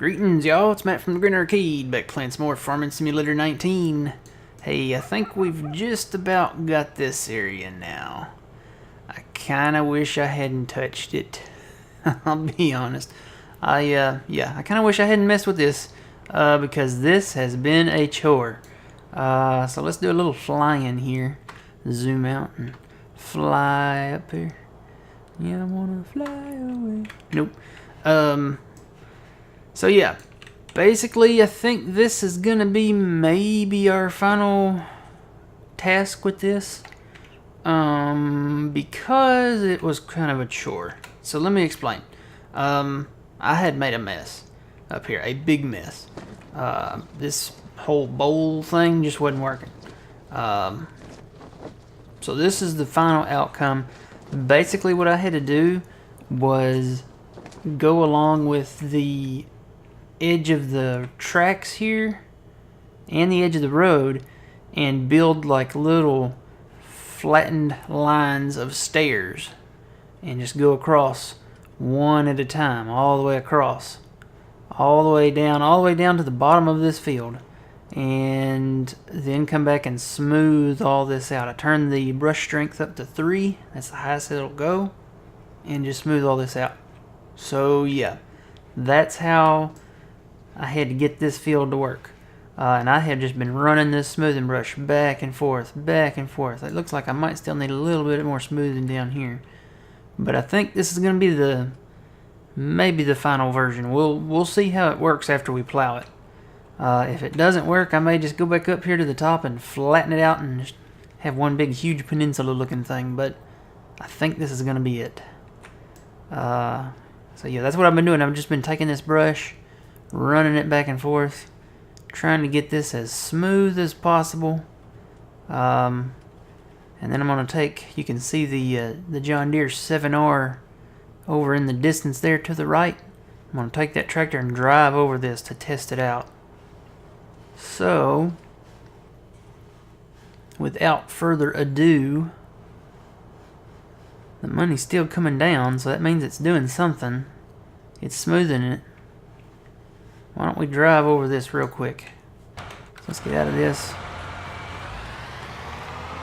Greetings, y'all. It's Matt from the Green Arcade, back playing some more Farming Simulator 19. Hey, I think we've just about got this area now. I kinda wish I hadn't touched it. I'll be honest. I kinda wish I hadn't messed with this, because this has been a chore. So let's do a little flying here. Zoom out and fly up here. Yeah, I wanna fly away. Nope. So yeah, basically I think this is gonna be maybe our final task with this, because it was kind of a chore. So let me explain. I had made a mess up here, a big mess. This whole bowl thing just wasn't working. So this is the final outcome. Basically what I had to do was go along with the edge of the tracks here and the edge of the road and build like little flattened lines of stairs and just go across one at a time, all the way across, all the way down to the bottom of this field, and then come back and smooth all this out. I turned the brush strength up to 3, that's the highest it'll go, and just smooth all this out. So yeah, that's how I had to get this field to work. And I had just been running this smoothing brush back and forth, back and forth. It looks like I might still need a little bit more smoothing down here. But I think this is going to be maybe the final version. We'll see how it works after we plow it. If it doesn't work, I may just go back up here to the top and flatten it out and just have one big huge peninsula looking thing. But I think this is going to be it. So yeah, that's what I've been doing. I've just been taking this brush, running it back and forth, trying to get this as smooth as possible. And then I'm going to take, you can see the John Deere 7R over in the distance there to the right. I'm going to take that tractor and drive over this to test it out. So, without further ado, the money's still coming down, so that means it's doing something. It's smoothing it. Why don't we drive over this real quick? So let's get out of this.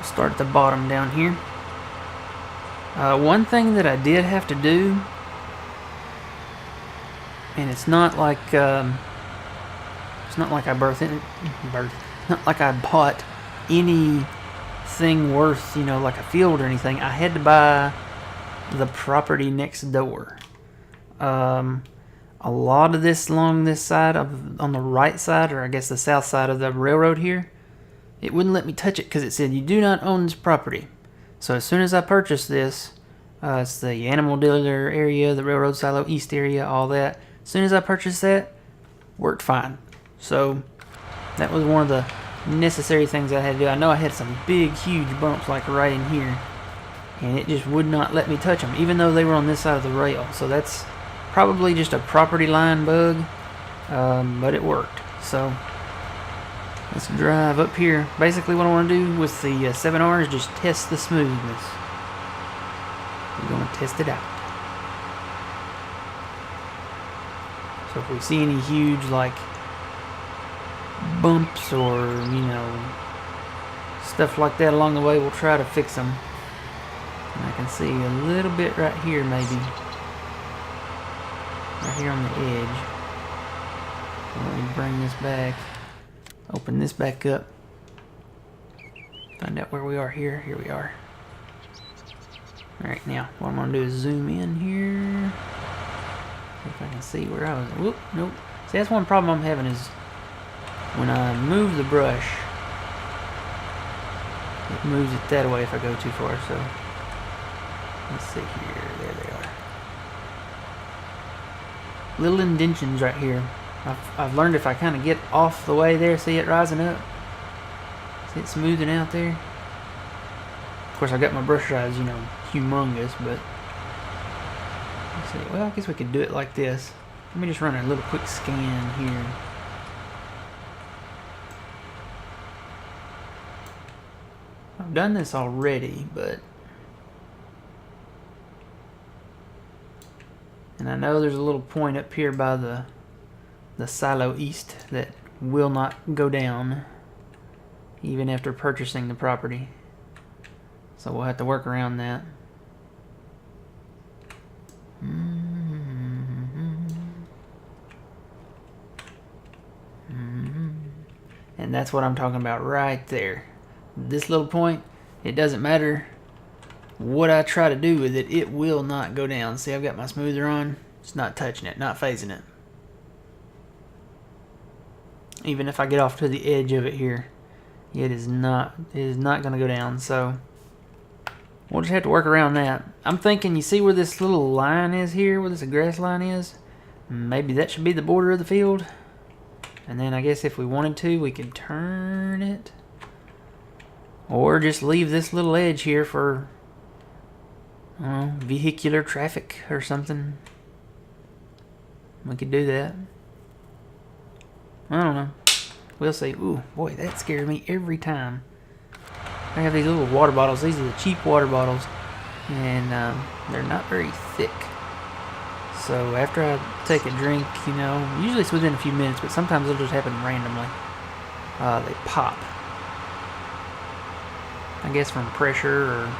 Start at the bottom down here. One thing that I did have to do, and it's not like I not like I bought anything worth, like a field or anything. I had to buy the property next door. A lot of this along this side on the right side, or I guess the south side of the railroad here, it wouldn't let me touch it because it said you do not own this property. So as soon as I purchased this, it's the animal dealer area, the railroad silo east area, all that. As soon as I purchased that, worked fine. So that was one of the necessary things I had to do. I know I had some big huge bumps like right in here, and it just would not let me touch them even though they were on this side of the rail. So that's probably just a property line bug, but it worked. So let's drive up here. Basically what I want to do with the 7R is just test the smoothness. We're going to test it out. So if we see any huge like bumps or stuff like that along the way, we'll try to fix them. And I can see a little bit right here, maybe right here on the edge. Let me bring this back, open this back up, find out where we are here. Here we are. Alright, now what I'm going to do is zoom in here, see if I can see where I was. Whoop, nope. See, that's one problem I'm having is when I move the brush, it moves it that way if I go too far. So let's see here. There they are. Little indentions right here. I've learned if I kind of get off the way there, see it rising up, see it smoothing out there. Of course, I got my brush size, humongous, but let's see. Well, I guess we could do it like this. Let me just run a little quick scan here. I've done this already, and I know there's a little point up here by the the silo east that will not go down even after purchasing the property. So we'll have to work around that. And that's what I'm talking about right there. This little point, it doesn't matter what I try to do with it, it will not go down. See, I've got my smoother on. It's not touching it, not phasing it. Even if I get off to the edge of it here, it is not going to go down. So we'll just have to work around that. I'm thinking, you see where this little line is here, where this grass line is? Maybe that should be the border of the field. And then I guess if we wanted to, we could turn it. Or just leave this little edge here for, I don't know, vehicular traffic or something. We could do that. I don't know. We'll see. Ooh, boy, that scares me every time. I have these little water bottles. These are the cheap water bottles. And they're not very thick. So after I take a drink, you know, usually it's within a few minutes, but sometimes it'll just happen randomly. They pop. I guess from pressure, or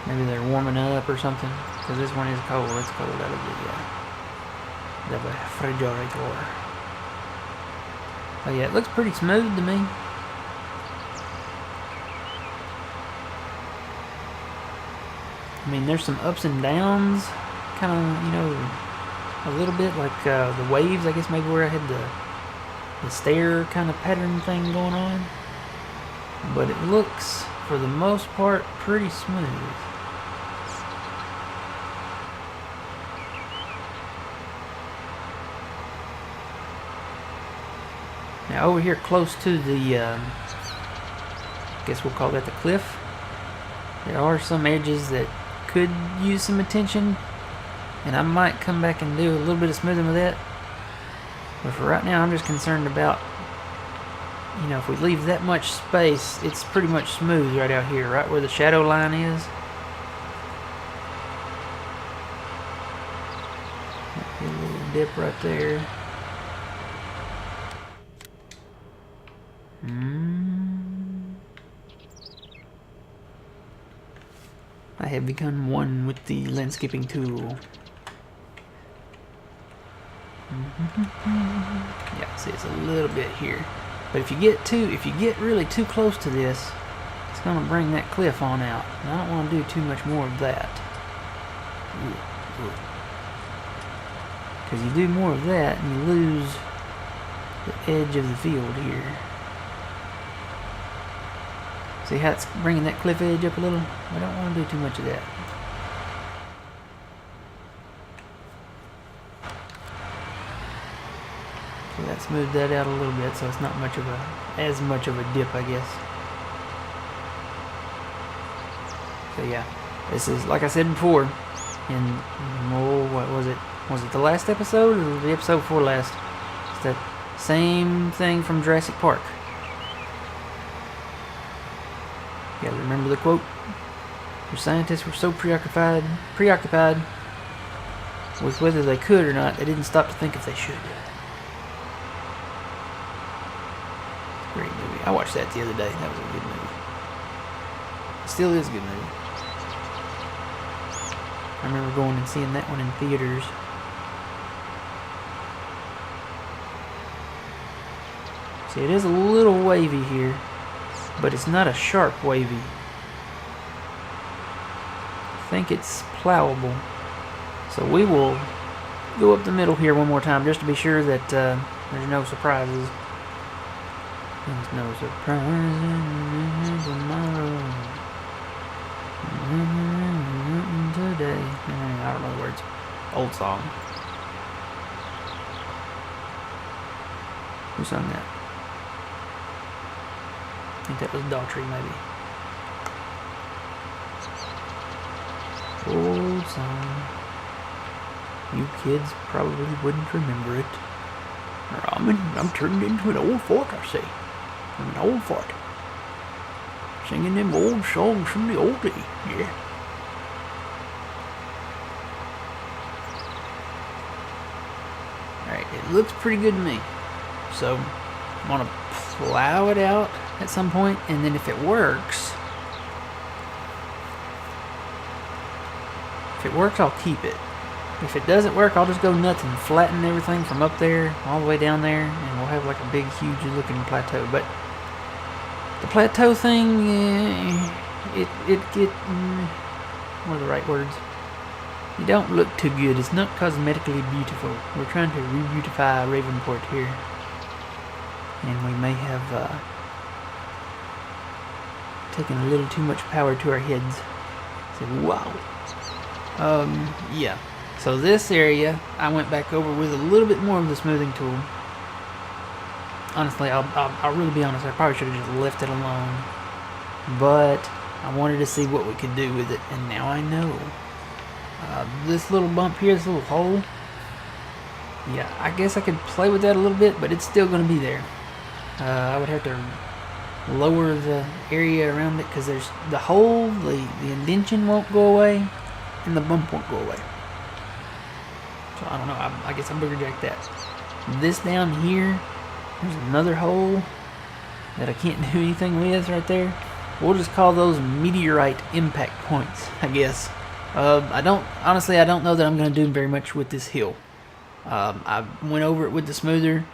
maybe they're warming up or something. Because this one is cold. It's cold out of the refrigerator. Oh yeah, it looks pretty smooth to me. I mean, there's some ups and downs, kind of, you know, a little bit like the waves, I guess maybe where I had the stair kind of pattern thing going on. But it looks, for the most part, pretty smooth. Now over here close to the, I guess we'll call that the cliff, there are some edges that could use some attention, and I might come back and do a little bit of smoothing with that. But for right now, I'm just concerned about, you know, if we leave that much space, it's pretty much smooth right out here, right where the shadow line is. A little dip right there. I have become one with the landscaping tool. Yeah, see, it's a little bit here. But if you get really too close to this, it's going to bring that cliff on out. And I don't want to do too much more of that. Because you do more of that and you lose the edge of the field here. See how it's bringing that cliff edge up a little? I don't want to do too much of that. So that smoothed that out a little bit, so it's not much of as much of a dip, I guess. So yeah, this is, like I said before, in, oh, what was it? Was it the last episode or the episode before last? It's that same thing from Jurassic Park. You gotta remember the quote. The scientists were so preoccupied with whether they could or not, they didn't stop to think if they should. Great movie. I watched that the other day. That was a good movie. It still is a good movie. I remember going and seeing that one in theaters. See, it is a little wavy here, but it's not a sharp wavy. I think it's plowable. So we will go up the middle here one more time just to be sure that there's no surprises. There's no surprises tomorrow. Today. I don't know the words. Old song. Who sung that? I think that was Daughtry, maybe. Old song. You kids probably wouldn't remember it. I'm turned into an old fart, I say. I'm an old fart. Singing them old songs from the old days, yeah. Alright, it looks pretty good to me. So, I'm going to plow it out at some point, and then if it works, I'll keep it. If it doesn't work, I'll just go nuts and flatten everything from up there all the way down there, and we'll have like a big, huge looking plateau. But the plateau thing, what are the right words? It don't look too good. It's not cosmetically beautiful. We're trying to re-beautify Ravenport here, and we may have taken a little too much power to our heads. So, wow. Yeah. So this area, I went back over with a little bit more of the smoothing tool. Honestly, I'll really be honest, I probably should have just left it alone. But I wanted to see what we could do with it, and now I know. This little bump here, this little hole, yeah, I guess I could play with that a little bit, but it's still going to be there. I would have to lower the area around it, because there's the hole, the indention won't go away, and the bump won't go away. So I don't know, I guess I'll booger jack that. This down here, there's another hole that I can't do anything with right there. We'll just call those meteorite impact points, I guess. Honestly, I don't know that I'm going to do very much with this hill. I went over it with the smoother.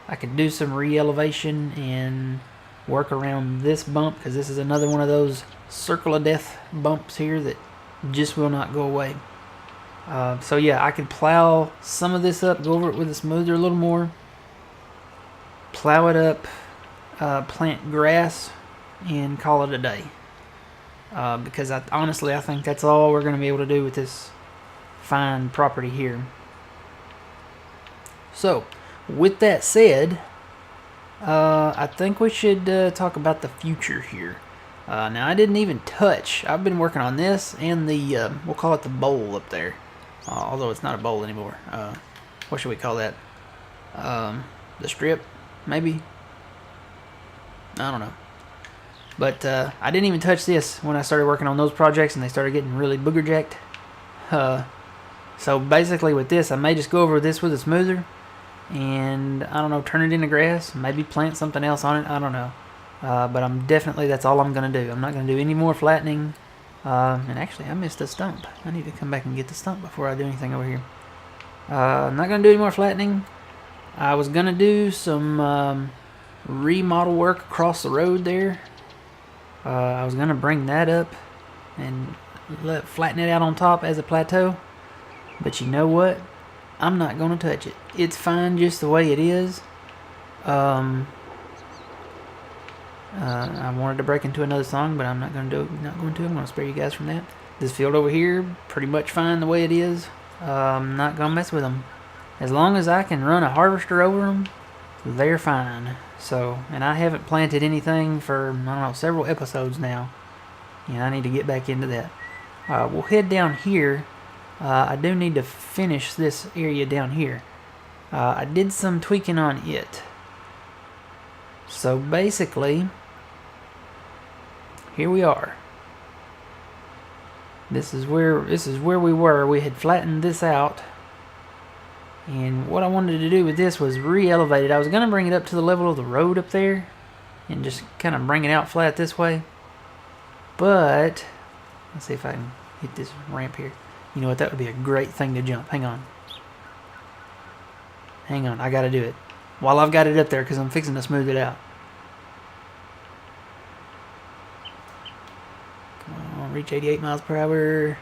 I could do some re-elevation and work around this bump, because this is another one of those circle of death bumps here that just will not go away. So yeah, I could plow some of this up, go over it with a smoother a little more, plow it up, plant grass, and call it a day. Because honestly, I think that's all we're going to be able to do with this fine property here. So, with that said, I think we should talk about the future here. Now, I didn't even touch. I've been working on this and the, we'll call it the bowl up there. Although it's not a bowl anymore. What should we call that? The strip, maybe? I don't know. But I didn't even touch this when I started working on those projects, and they started getting really booger jacked. So basically with this, I may just go over this with a smoother, and I don't know, turn it into grass, maybe plant something else on it, I don't know. But that's all I'm going to do. I'm not going to do any more flattening. And actually, I missed a stump. I need to come back and get the stump before I do anything over here. I'm not going to do any more flattening. I was going to do some remodel work across the road there. I was going to bring that up and flatten it out on top as a plateau. But you know what? I'm not going to touch it. It's fine just the way it is. I wanted to break into another song, but I'm not going to do it. I'm going to spare you guys from that. This field over here, pretty much fine the way it is. I'm not going to mess with them. As long as I can run a harvester over them, they're fine. So, and I haven't planted anything for, I don't know, several episodes now. And I need to get back into that. We'll head down here. I do need to finish this area down here. I did some tweaking on it. So basically, here we are. This is where we were. We had flattened this out. And what I wanted to do with this was re-elevate it. I was going to bring it up to the level of the road up there and just kind of bring it out flat this way. But let's see if I can hit this ramp here. You know what? That would be a great thing to jump. Hang on. Hang on. I got to do it while I've got it up there, because I'm fixing to smooth it out. Come on, reach 88 miles per hour.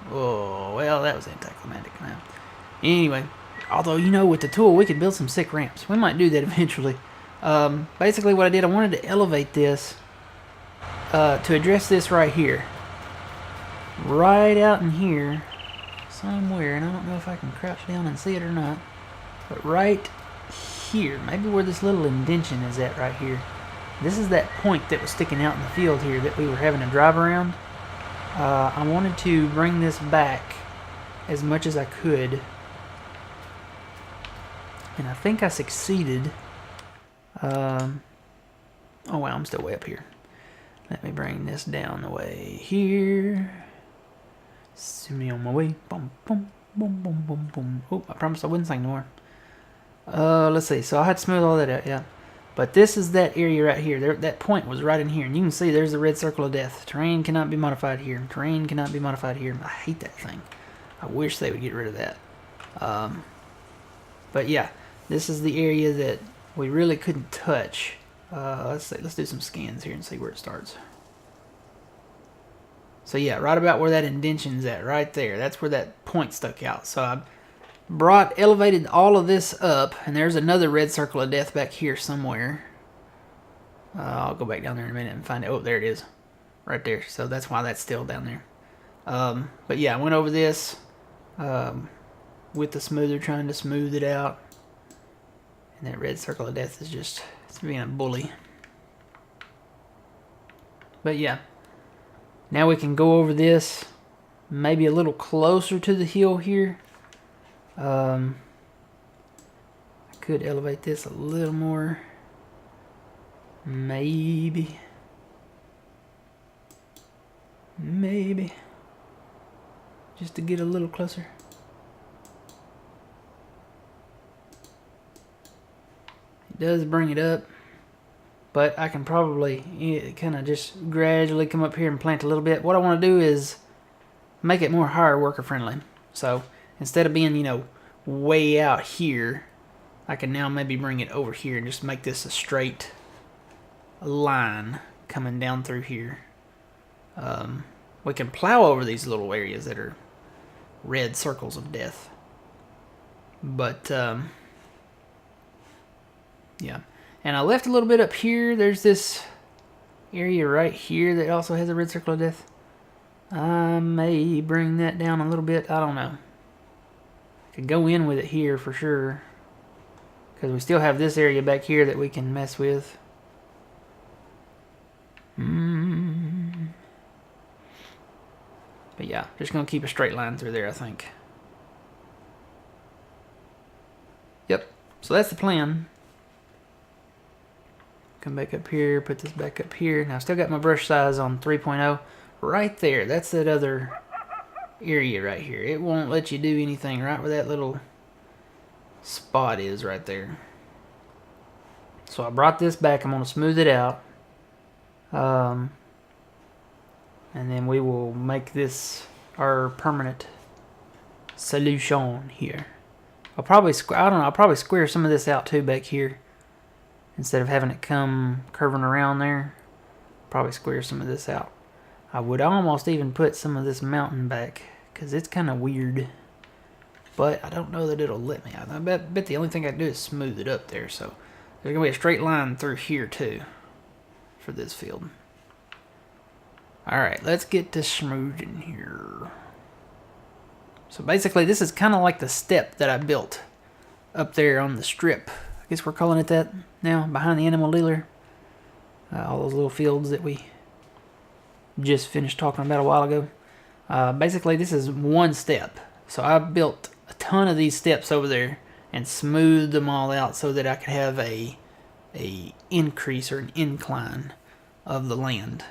Oh, well, that was anticlimactic now. Anyway, although, you know, with the tool, we could build some sick ramps. We might do that eventually. Basically, what I did, I wanted to elevate this to address this right here. Right out in here somewhere, and I don't know if I can crouch down and see it or not, but right here, maybe where this little indention is at right here. This is that point that was sticking out in the field here that we were having to drive around. I wanted to bring this back as much as I could, and I think I succeeded. Oh wow, I'm still way up here. Let me bring this down the way here. Send me on my way. Boom, boom, Boom, boom, boom, boom. Oh, I promised I wouldn't sing no more. Let's see. So I had to smooth all that out, yeah. But this is that area right here. There, that point was right in here. And you can see there's the red circle of death. Terrain cannot be modified here. Terrain cannot be modified here. I hate that thing. I wish they would get rid of that. But yeah, this is the area that we really couldn't touch. Let's see. Let's do some scans here and see where it starts. So yeah, right about where that indention's at, right there. That's where that point stuck out. So I elevated all of this up, and there's another red circle of death back here somewhere. I'll go back down there in a minute and find it. Oh, there it is. Right there. So that's why that's still down there. But yeah, I went over this with the smoother, trying to smooth it out. And that red circle of death is just, it's being a bully. But yeah. Now we can go over this maybe a little closer to the hill here. I could elevate this a little more. Maybe. Just to get a little closer. It does bring it up. But I can probably kind of just gradually come up here and plant a little bit. What I want to do is make it more higher worker friendly. So instead of being, you know, way out here, I can now maybe bring it over here and just make this a straight line coming down through here. We can plow over these little areas that are red circles of death. But, yeah. And I left a little bit up here. There's this area right here that also has a red circle of death. I may bring that down a little bit. I don't know. I could go in with it here for sure. Because we still have this area back here that we can mess with. But yeah, just going to keep a straight line through there, I think. Yep. So that's the plan. Come back up here, put this back up here. Now I still got my brush size on 3.0. Right there, that's that other area right here. It won't let you do anything right where that little spot is right there. So I brought this back. I'm going to smooth it out. And then we will make this our permanent solution here. I'll probably square some of this out too back here. Instead of having it come curving around there, probably square some of this out. I would almost even put some of this mountain back, because it's kind of weird. But I don't know that it'll let me. I bet the only thing I can do is smooth it up there. So there's going to be a straight line through here too for this field. Alright, let's get to smoothing here. So basically this is kind of like the step that I built up there on the strip. I guess we're calling it that now, behind the animal dealer. All those little fields that we just finished talking about a while ago. Basically this is one step. So I built a ton of these steps over there and smoothed them all out so that I could have a increase or an incline of the land.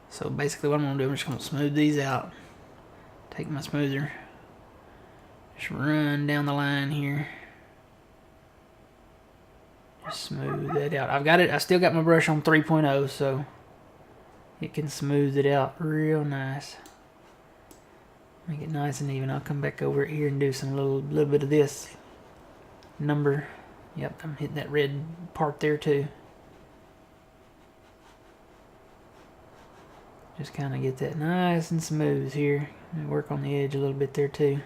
So basically what I'm going to do, I'm just going to smooth these out. Take my smoother. Just run down the line here. Just smooth that out. I've got it. I still got my brush on 3.0, so it can smooth it out real nice. Make it nice and even. I'll come back over here and do some little bit of this number. Yep, I'm hitting that red part there too. Just kind of get that nice and smooth here. And work on the edge a little bit there too.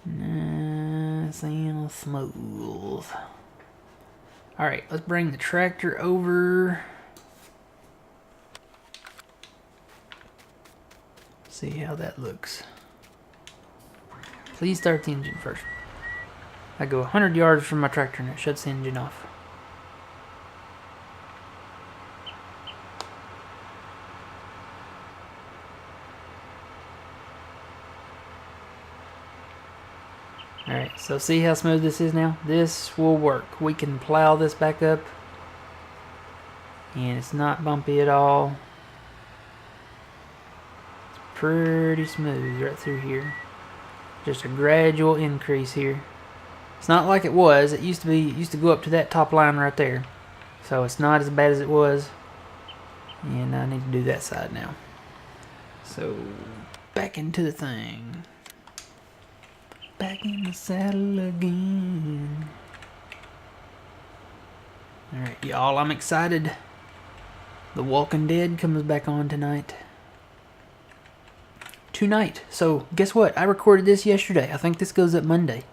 Nice and smooth. Alright, let's bring the tractor over. See how that looks. Please start the engine first. I go 100 yards from my tractor and it shuts the engine off. Alright, so see how smooth this is now? This will work. We can plow this back up. And it's not bumpy at all. It's pretty smooth right through here. Just a gradual increase here. It's not like it was. It used to go up to that top line right there. So it's not as bad as it was. And I need to do that side now. So back into the thing. Back in the saddle again. Alright, y'all, I'm excited. The Walking Dead comes back on tonight. So guess what? I recorded this yesterday. I think this goes up Monday.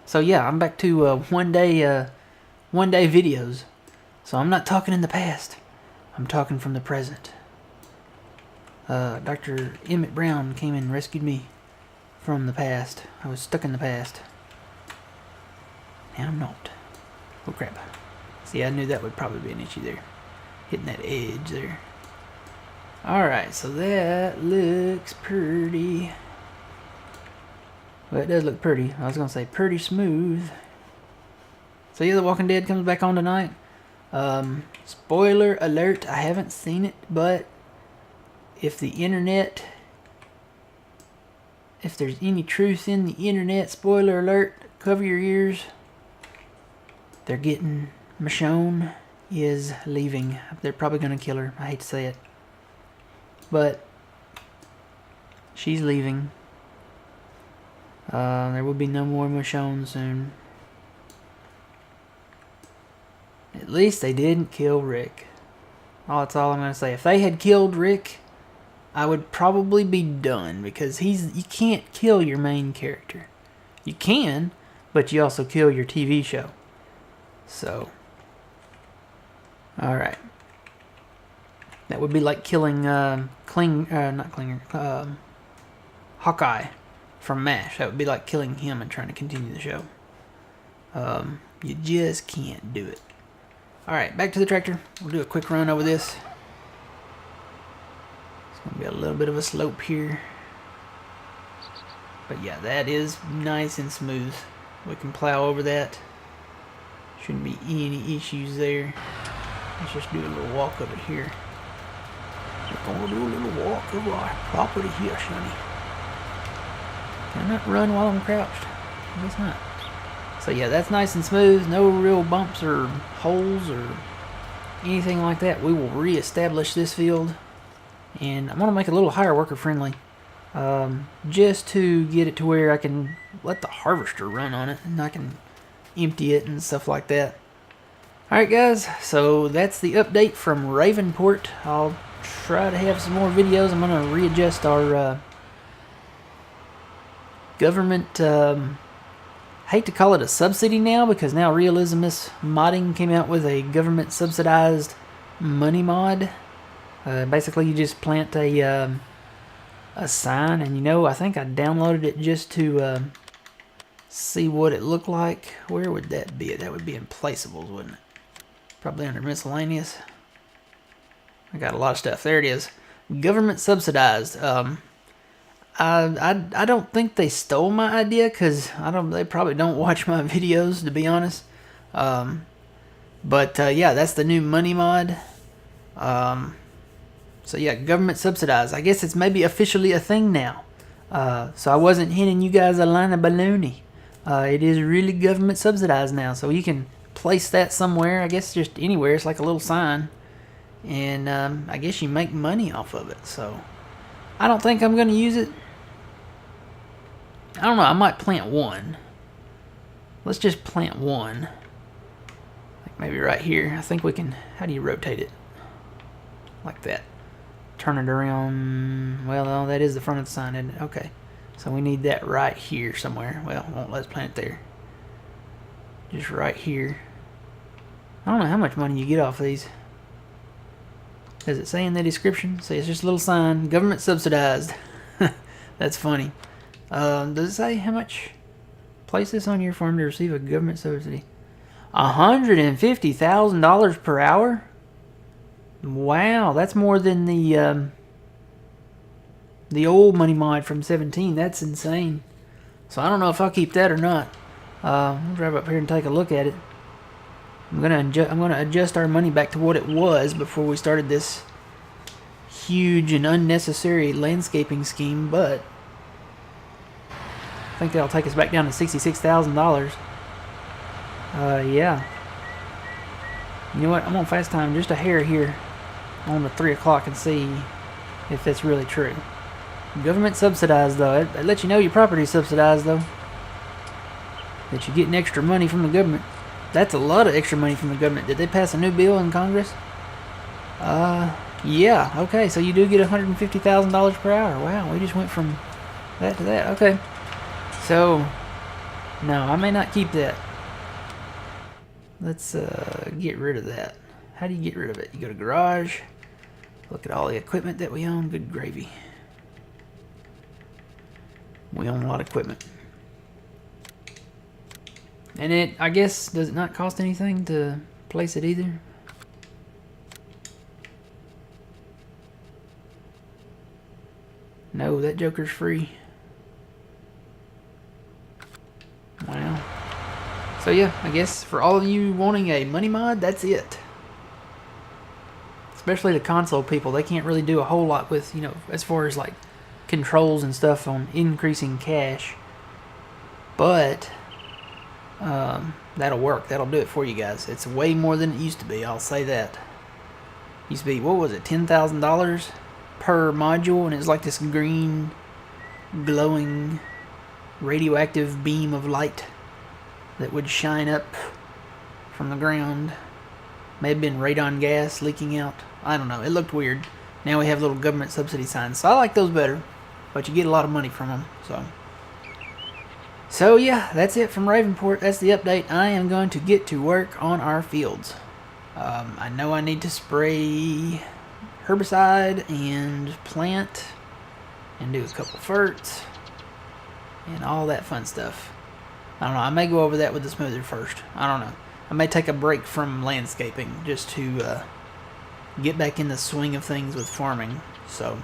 So yeah, I'm back to one day videos. So I'm not talking in the past. I'm talking from the present. Dr. Emmett Brown came and rescued me from the past. I was stuck in the past. Now I'm not. Oh crap. See, I knew that would probably be an issue there. Hitting that edge there. Alright, so that looks pretty. Well, it does look pretty. I was going to say pretty smooth. So yeah, The Walking Dead comes back on tonight. Spoiler alert, I haven't seen it, but if there's any truth in the internet, spoiler alert, cover your ears. They're getting, Michonne is leaving. They're probably going to kill her. I hate to say it. But she's leaving. There will be no more Michonne soon. At least they didn't kill Rick. Oh, that's all I'm going to say. If they had killed Rick, I would probably be done. Because you can't kill your main character. You can, but you also kill your TV show. So. Alright. That would be like killing Hawkeye from MASH. That would be like killing him and trying to continue the show. You just can't do it. Alright, back to the tractor. We'll do a quick run over this. It's going to be a little bit of a slope here. But yeah, that is nice and smooth. We can plow over that. Shouldn't be any issues there. Let's just do a little walk of it here. We're going to do a little walk of our property here, Sonny. Can I not run while I'm crouched? I guess not. So yeah, that's nice and smooth. No real bumps or holes or anything like that. We will reestablish this field. And I'm going to make it a little higher worker friendly. Just to get it to where I can let the harvester run on it. And I can empty it and stuff like that. Alright guys, so that's the update from Ravenport. I'll try to have some more videos. I'm going to readjust our government, I hate to call it a subsidy now, because now Realismus Modding came out with a government subsidized money mod. Basically you just plant a sign, and I think I downloaded it just to see what it looked like. Where would that be? That would be in placeables, wouldn't it? Probably under miscellaneous. I got a lot of stuff. There it is. Government subsidized. I don't think they stole my idea, because they probably don't watch my videos, to be honest. But yeah, that's the new money mod. So yeah, government subsidized. I guess it's maybe officially a thing now. So I wasn't handing you guys a line of baloney. It is really government subsidized now, so you can place that somewhere. I guess just anywhere. It's like a little sign, and I guess you make money off of it. So I don't think I'm going to use it. I don't know. I might plant one. Let's just plant one. Like maybe right here. I think we can. How do you rotate it? Like that. Turn it around. Well, no, that is the front of the sign, isn't it? Okay. So we need that right here somewhere. Well, won't let's plant it there. Just right here. I don't know how much money you get off these. Does it say in the description? See, it's just a little sign. Government subsidized. That's funny. Does it say how much? Place this on your farm to receive a government subsidy. $150,000 per hour? Wow, that's more than the old money mod from 17. That's insane. So I don't know if I'll keep that or not. I'll drive up here and take a look at it. I'm gonna adjust our money back to what it was before we started this huge and unnecessary landscaping scheme, but I think that'll take us back down to $66,000. Yeah. You know what? I'm on fast time just a hair here on the 3 o'clock and see if that's really true. Government subsidized, though. It lets you know your property's subsidized, though. That you're getting extra money from the government. That's a lot of extra money from the government. Did they pass a new bill in Congress? Yeah. Okay, so you do get $150,000 per hour. Wow, we just went from that to that. Okay. So, no, I may not keep that. Let's get rid of that. How do you get rid of it? You go to garage. Look at all the equipment that we own. Good gravy. We own a lot of equipment. And it, I guess, does it not cost anything to place it either? No, that joker's free. Wow. So yeah, I guess for all of you wanting a money mod, that's it. Especially the console people, they can't really do a whole lot with, you know, as far as like controls and stuff on increasing cash. But that'll work. That'll do it for you guys. It's way more than it used to be, I'll say that. Used to be, what was it, $10,000 per module, and it's like this green glowing radioactive beam of light that would shine up from the ground. May have been radon gas leaking out. I don't know. It looked weird. Now we have little government subsidy signs. So I like those better, but you get a lot of money from them. So yeah, that's it from Ravenport. That's the update. I am going to get to work on our fields. I know I need to spray herbicide and plant and do a couple ferts and all that fun stuff. I don't know. I may go over that with the smoother first. I don't know. I may take a break from landscaping just to get back in the swing of things with farming. So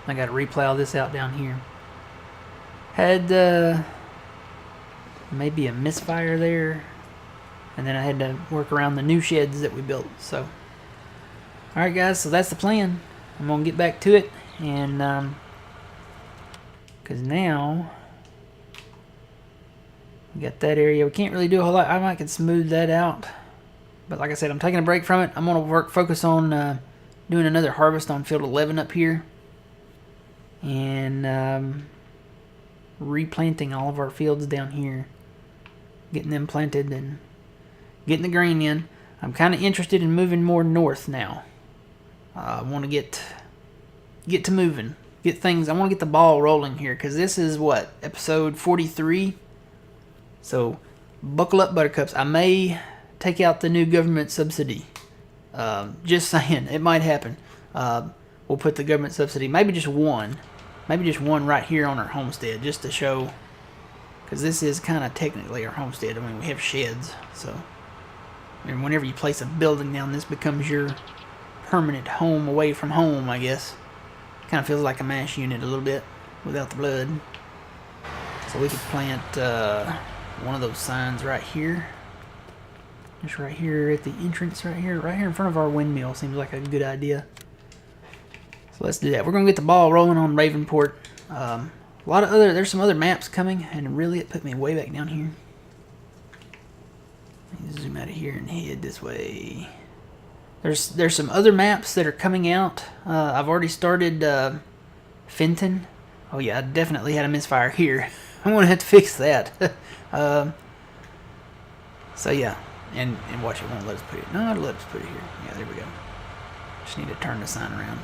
I got to replow this out down here. Had maybe a misfire there, and then I had to work around the new sheds that we built. So alright guys, so that's the plan. I'm gonna get back to it, and because now we got that area. We can't really do a whole lot. I might can smooth that out, but like I said, I'm taking a break from it. I'm gonna focus on doing another harvest on field 11 up here, and replanting all of our fields down here, getting them planted and getting the grain in. I'm kind of interested in moving more north now. I want to get to moving, get things. I want to get the ball rolling here, because this is what, episode 43. So buckle up, buttercups. I may take out the new government subsidy. Just saying, it might happen. We'll put the government subsidy, maybe just one right here on our homestead, just to show, because this is kind of technically our homestead. I mean, we have sheds, so and whenever you place a building down, this becomes your permanent home away from home, I guess. Kind of feels like a MASH unit a little bit without the blood. So we could plant one of those signs right here, just right here at the entrance, right here in front of our windmill. Seems like a good idea. So let's do that. We're gonna get the ball rolling on Ravenport. There's some other maps coming, and really it put me way back down here. Let me zoom out of here and head this way. There's some other maps that are coming out. I've already started Fenton. Oh yeah, I definitely had a misfire here. I'm gonna have to fix that. So yeah, and watch, it won't let us put it. No, it'll let us put it here. Yeah, there we go. Just need to turn the sign around.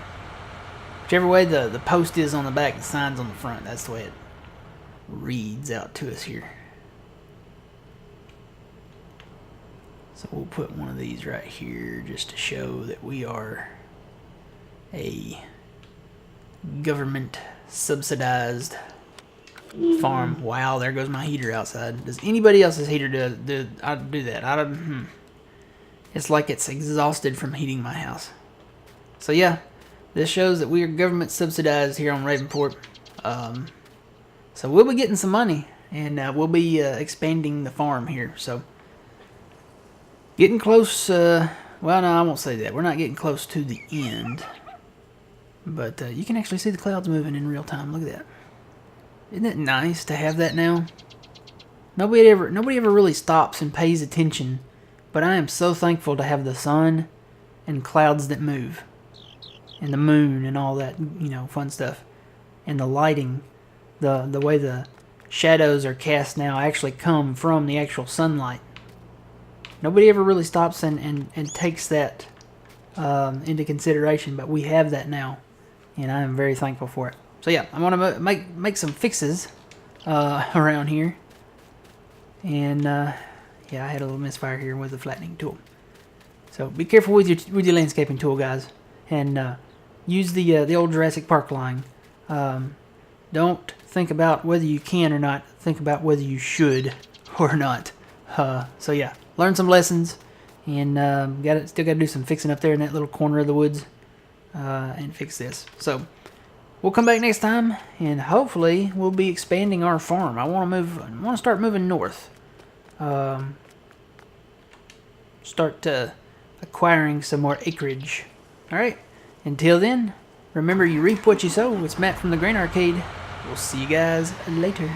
Whichever way the post is on the back, the sign's on the front. That's the way it reads out to us here. So we'll put one of these right here just to show that we are a government subsidized farm. Wow, there goes my heater outside. Does anybody else's heater do that? It's like it's exhausted from heating my house. So yeah, this shows that we are government subsidized here on Ravenport. So we'll be getting some money, and we'll be expanding the farm here. So getting close to Well, no, I won't say that. We're not getting close to the end. But you can actually see the clouds moving in real time. Look at that. Isn't it nice to have that now? Nobody ever really stops and pays attention. But I am so thankful to have the sun and clouds that move. And the moon and all that, fun stuff. And the lighting. The way the shadows are cast now actually come from the actual sunlight. Nobody ever really stops and takes that into consideration, but we have that now, and I am very thankful for it. So yeah, I'm gonna make some fixes around here, and yeah, I had a little misfire here with the flattening tool. So be careful with your landscaping tool, guys, and use the old Jurassic Park line. Don't think about whether you can or not. Think about whether you should or not. So yeah, learn some lessons, and still got to do some fixing up there in that little corner of the woods, and fix this. So we'll come back next time, and hopefully we'll be expanding our farm. I want to start moving north. Start acquiring some more acreage. All right. Until then, remember, you reap what you sow. It's Matt from the Grain Arcade. We'll see you guys later.